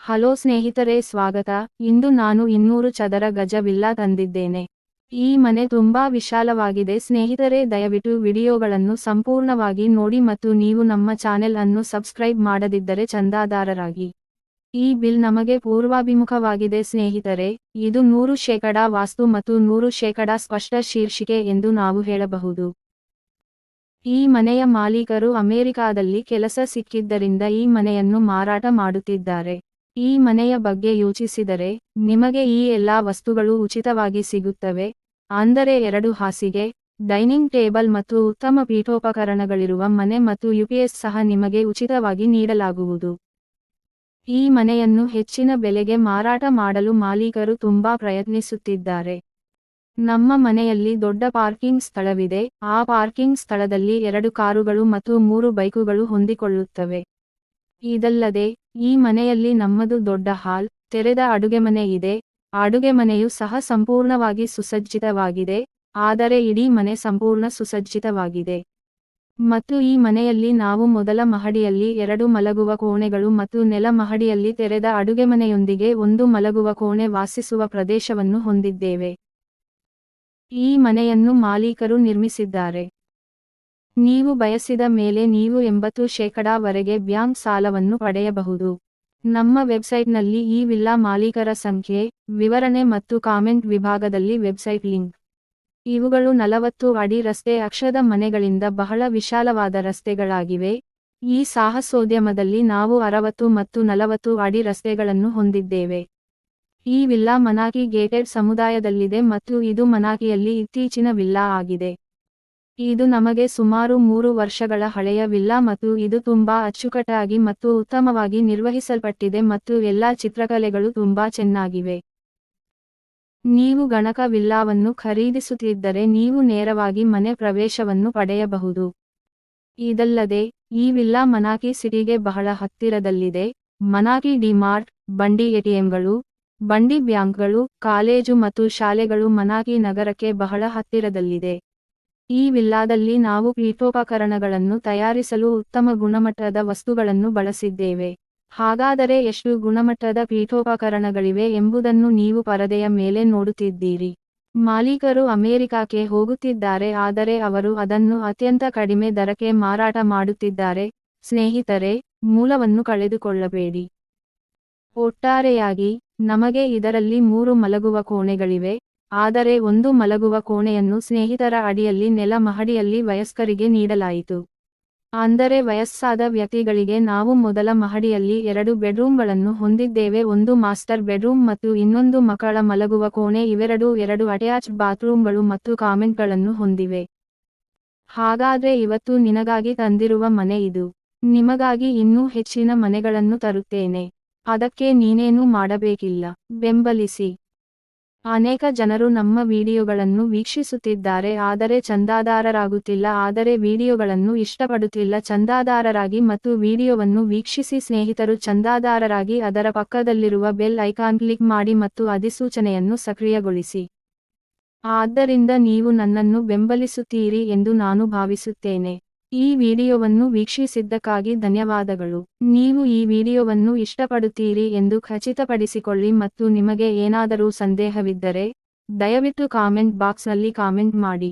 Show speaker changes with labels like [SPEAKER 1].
[SPEAKER 1] Hello ಸ್ನೇಹಿತರೆ, ಸ್ವಾಗತ. ಇಂದು ನಾನು 200 ಚದರ ಗಜ ವಿಲ್ಲಾ ತಂದಿದ್ದೇನೆ. ಈ ಮನೆ ತುಂಬಾ ವಿಶಾಲವಾಗಿದೆ ಸ್ನೇಹಿತರೆ. ದಯವಿಟ್ಟು ವಿಡಿಯೋಗಳನ್ನು ಸಂಪೂರ್ಣವಾಗಿ ನೋಡಿ ಮತ್ತು ನೀವು ನಮ್ಮ ಚಾನೆಲ್ ಅನ್ನು ಸಬ್ಸ್ಕ್ರೈಬ್ ಮಾಡದಿದ್ದರೆ ಚಂದಾದಾರರಾಗಿ. ಈ ಬಿಲ್ ನಮಗೆ ಪೂರ್ವಾಭಿಮುಖವಾಗಿದೆ ಸ್ನೇಹಿತರೆ. ಇದು 100% ವಾಸ್ತು ಮತ್ತು 100% ಸ್ಪಷ್ಟ ಶೀರ್ಷಿಕೆ ಎಂದು ನಾವು ಹೇಳಬಹುದು. ಈ ಮನೆಯ ಮಾಲೀಕರು ಅಮೆರಿಕಾದಲ್ಲಿ ಕೆಲಸ ಸಿಕ್ಕಿದ್ದರಿಂದ ಈ ಮನೆಯನ್ನು ಮಾರಾಟ ಮಾಡುತ್ತಿದ್ದಾರೆ. ಈ ಮನೆಯ ಬಗ್ಗೆ ಯೋಚಿಸಿದರೆ ನಿಮಗೆ ಈ ಎಲ್ಲಾ ವಸ್ತುಗಳು ಉಚಿತವಾಗಿ ಸಿಗುತ್ತವೆ. ಅಂದರೆ 2 ಹಾಸಿಗೆ, ಡೈನಿಂಗ್ ಟೇಬಲ್ ಮತ್ತು ಉತ್ತಮ ಪೀಠೋಪಕರಣಗಳಿರುವ ಮನೆ ಮತ್ತು ಯುಪಿಎಸ್ ಸಹ ನಿಮಗೆ ಉಚಿತವಾಗಿ ನೀಡಲಾಗುವುದು. ಈ ಮನೆಯನ್ನು ಹೆಚ್ಚಿನ ಬೆಲೆಗೆ ಮಾರಾಟ ಮಾಡಲು ಮಾಲೀಕರು ತುಂಬಾ ಪ್ರಯತ್ನಿಸುತ್ತಿದ್ದಾರೆ. ನಮ್ಮ ಮನೆಯಲ್ಲಿ ದೊಡ್ಡ ಪಾರ್ಕಿಂಗ್ ಸ್ಥಳವಿದೆ. ಆ ಪಾರ್ಕಿಂಗ್ ಸ್ಥಳದಲ್ಲಿ 2 ಕಾರುಗಳು ಮತ್ತು 3 ಬೈಕುಗಳು ಹೊಂದಿಕೊಳ್ಳುತ್ತವೆ. ಇದಲ್ಲದೆ ಈ ಮನೆಯಲ್ಲಿ ನಮ್ಮದು ದೊಡ್ಡ ಹಾಲ್, ತೆರೆದ ಅಡುಗೆಮನೆ ಇದೆ. ಅಡುಗೆಮನೆಯು ಸಹ ಸಂಪೂರ್ಣವಾಗಿ ಸುಸಜ್ಜಿತವಾಗಿದೆ, ಆದರೆ ಇಡೀ ಮನೆ ಸಂಪೂರ್ಣ ಸುಸಜ್ಜಿತವಾಗಿದೆ. ಮತ್ತು ಈ ಮನೆಯಲ್ಲಿ ನಾವು ಮೊದಲ ಮಹಡಿಯಲ್ಲಿ 2 ಮಲಗುವ ಕೋಣೆಗಳು ಮತ್ತು ನೆಲ ಮಹಡಿಯಲ್ಲಿ ತೆರೆದ ಅಡುಗೆಮನೆಯೊಂದಿಗೆ 1 ಮಲಗುವ ಕೋಣೆ ವಾಸಿಸುವ ಪ್ರದೇಶವನ್ನು ಹೊಂದಿದ್ದೇವೆ. ಈ ಮನೆಯನ್ನು ಮಾಲೀಕರು ನಿರ್ಮಿಸಿದ್ದಾರೆ. ನೀವು ಬಯಸಿದ ಮೇಲೆ ನೀವು 80% ವರೆಗೆ ಬ್ಯಾಂಕ್ ಸಾಲವನ್ನು ಪಡೆಯಬಹುದು. ನಮ್ಮ ವೆಬ್ಸೈಟ್ನಲ್ಲಿ ಈ ವಿಲ್ಲಾ ಮಾಲೀಕರ ಸಂಖ್ಯೆ, ವಿವರಣೆ ಮತ್ತು ಕಾಮೆಂಟ್ ವಿಭಾಗದಲ್ಲಿ ವೆಬ್ಸೈಟ್ ಲಿಂಕ್. ಇವುಗಳು 40 ಅಡಿ ರಸ್ತೆ ಅಕ್ಷದ ಮನೆಗಳಿಂದ ಬಹಳ ವಿಶಾಲವಾದ ರಸ್ತೆಗಳಾಗಿವೆ. ಈ ಸಾಹಸೋದ್ಯಮದಲ್ಲಿ ನಾವು 60 ಮತ್ತು 40 ಅಡಿ ರಸ್ತೆಗಳನ್ನು ಹೊಂದಿದ್ದೇವೆ. ಈ ವಿಲ್ಲಾ ಮನಾಕಿ ಗೇಟೆಡ್ ಸಮುದಾಯದಲ್ಲಿದೆ ಮತ್ತು ಇದು ಮನಾಕಿಯಲ್ಲಿ ಇತ್ತೀಚಿನ ವಿಲ್ಲಾ ಆಗಿದೆ. ಇದು ನಮಗೆ ಸುಮಾರು 3 ವರ್ಷಗಳ ಹಳೆಯ ವಿಲ್ಲಾ ಮತ್ತು ಇದು ತುಂಬಾ ಅಚ್ಚುಕಟ್ಟಾಗಿ ಮತ್ತು ಉತ್ತಮವಾಗಿ ನಿರ್ವಹಿಸಲ್ಪಟ್ಟಿದೆ ಮತ್ತು ಎಲ್ಲಾ ಚಿತ್ರಕಲೆಗಳು ತುಂಬಾ ಚೆನ್ನಾಗಿವೆ. ನೀವು ಗಣಕ ವಿಲ್ಲಾವನ್ನು ಖರೀದಿಸುತ್ತಿದ್ದರೆ ನೀವು ನೇರವಾಗಿ ಮನೆ ಪ್ರವೇಶವನ್ನು ಪಡೆಯಬಹುದು. ಇದಲ್ಲದೆ ಈ ವಿಲ್ಲಾ ಮನಾಕಿ ಸಿಟಿಗೆ ಬಹಳ ಹತ್ತಿರದಲ್ಲಿದೆ. ಮನಾಕಿ ಡಿಮಾರ್ಟ್, ಬಂಡಿ ಎಟಿಎಂಗಳು, ಬಂಡಿ ಬ್ಯಾಂಕ್ಗಳು, ಕಾಲೇಜು ಮತ್ತು ಶಾಲೆಗಳು ಮನಾಕಿ ನಗರಕ್ಕೆ ಬಹಳ ಹತ್ತಿರದಲ್ಲಿದೆ. ಈ ವಿಲ್ಲಾದಲ್ಲಿ ನಾವು ಪೀಠೋಪಕರಣಗಳನ್ನು ತಯಾರಿಸಲು ಉತ್ತಮ ಗುಣಮಟ್ಟದ ವಸ್ತುಗಳನ್ನು ಬಳಸಿದ್ದೇವೆ. ಹಾಗಾದರೆ ಎಷ್ಟು ಗುಣಮಟ್ಟದ ಪೀಠೋಪಕರಣಗಳಿವೆ ಎಂಬುದನ್ನು ನೀವು ಪರದೆಯ ಮೇಲೆ ನೋಡುತ್ತಿದ್ದೀರಿ. ಮಾಲೀಕರು ಅಮೆರಿಕಕ್ಕೆ ಹೋಗುತ್ತಿದ್ದಾರೆ, ಆದರೆ ಅವರು ಅದನ್ನು ಅತ್ಯಂತ ಕಡಿಮೆ ದರಕ್ಕೆ ಮಾರಾಟ ಮಾಡುತ್ತಿದ್ದಾರೆ. ಸ್ನೇಹಿತರೆ, ಮೂಲವನ್ನು ಕಳೆದುಕೊಳ್ಳಬೇಡಿ. ಒಟ್ಟಾರೆಯಾಗಿ ನಮಗೆ ಇದರಲ್ಲಿ 3 ಮಲಗುವ ಕೋಣೆಗಳಿವೆ, ಆದರೆ 1 ಮಲಗುವ ಕೋಣೆಯನ್ನು ಸ್ನೇಹಿತರ ಅಡಿಯಲ್ಲಿ ನೆಲ ಮಹಡಿಯಲ್ಲಿ ವಯಸ್ಕರಿಗೆ ನೀಡಲಾಯಿತು. ಅಂದರೆ ವಯಸ್ಸಾದ ವ್ಯಕ್ತಿಗಳಿಗೆ ನಾವು ಮೊದಲ ಮಹಡಿಯಲ್ಲಿ 2 ಬೆಡ್ರೂಮ್ಗಳನ್ನು ಹೊಂದಿದ್ದೇವೆ, 1 ಮಾಸ್ಟರ್ ಬೆಡ್ರೂಮ್ ಮತ್ತು ಇನ್ನೊಂದು ಮಕ್ಕಳ ಮಲಗುವ ಕೋಣೆ. ಇವೆರಡೂ 2 ಅಟ್ಯಾಚ್ಡ್ ಬಾತ್ರೂಮ್ಗಳು ಮತ್ತು ಕಾಮೆಂಟ್ಗಳನ್ನು ಹೊಂದಿವೆ. ಹಾಗಾದ್ರೆ ಇವತ್ತು ನಿನಗಾಗಿ ತಂದಿರುವ ಮನೆ ಇದು. ನಿಮಗಾಗಿ ಇನ್ನೂ ಹೆಚ್ಚಿನ ಮನೆಗಳನ್ನು ತರುತ್ತೇನೆ. ಅದಕ್ಕೆ ನೀನೇನೂ ಮಾಡಬೇಕಿಲ್ಲ, ಬೆಂಬಲಿಸಿ. ಅನೇಕ ಜನರು ನಮ್ಮ ವಿಡಿಯೋಗಳನ್ನು ವೀಕ್ಷಿಸುತ್ತಿದ್ದಾರೆ ಆದರೆ ಚಂದಾದಾರರಾಗುತ್ತಿಲ್ಲ. ಆದರೆ ವಿಡಿಯೋಗಳನ್ನು ಇಷ್ಟಪಡುತ್ತಿಲ್ಲ. ಚಂದಾದಾರರಾಗಿ ಮತ್ತು ವಿಡಿಯೋವನ್ನು ವೀಕ್ಷಿಸಿ ಸ್ನೇಹಿತರು. ಚಂದಾದಾರರಾಗಿ ಅದರ ಪಕ್ಕದಲ್ಲಿರುವ ಬೆಲ್ ಐಕಾನ್ ಕ್ಲಿಕ್ ಮಾಡಿ ಮತ್ತು ಅಧಿಸೂಚನೆಯನ್ನು ಸಕ್ರಿಯಗೊಳಿಸಿ. ಆದ್ದರಿಂದ ನೀವು ನನ್ನನ್ನು ಬೆಂಬಲಿಸುತ್ತೀರಿ ಎಂದು ನಾನು ಭಾವಿಸುತ್ತೇನೆ. ಈ ವಿಡಿಯೋವನ್ನು ವೀಕ್ಷಿಸಿದ್ದಕ್ಕಾಗಿ ಧನ್ಯವಾದಗಳು. ನೀವು ಈ ವಿಡಿಯೋವನ್ನು ಇಷ್ಟಪಡುತ್ತೀರಿ ಎಂದು ಖಚಿತಪಡಿಸಿಕೊಳ್ಳಿ ಮತ್ತು ನಿಮಗೆ ಏನಾದರೂ ಸಂದೇಹವಿದ್ದರೆ ದಯವಿಟ್ಟು ಕಾಮೆಂಟ್ ಬಾಕ್ಸ್ನಲ್ಲಿ ಕಾಮೆಂಟ್ ಮಾಡಿ.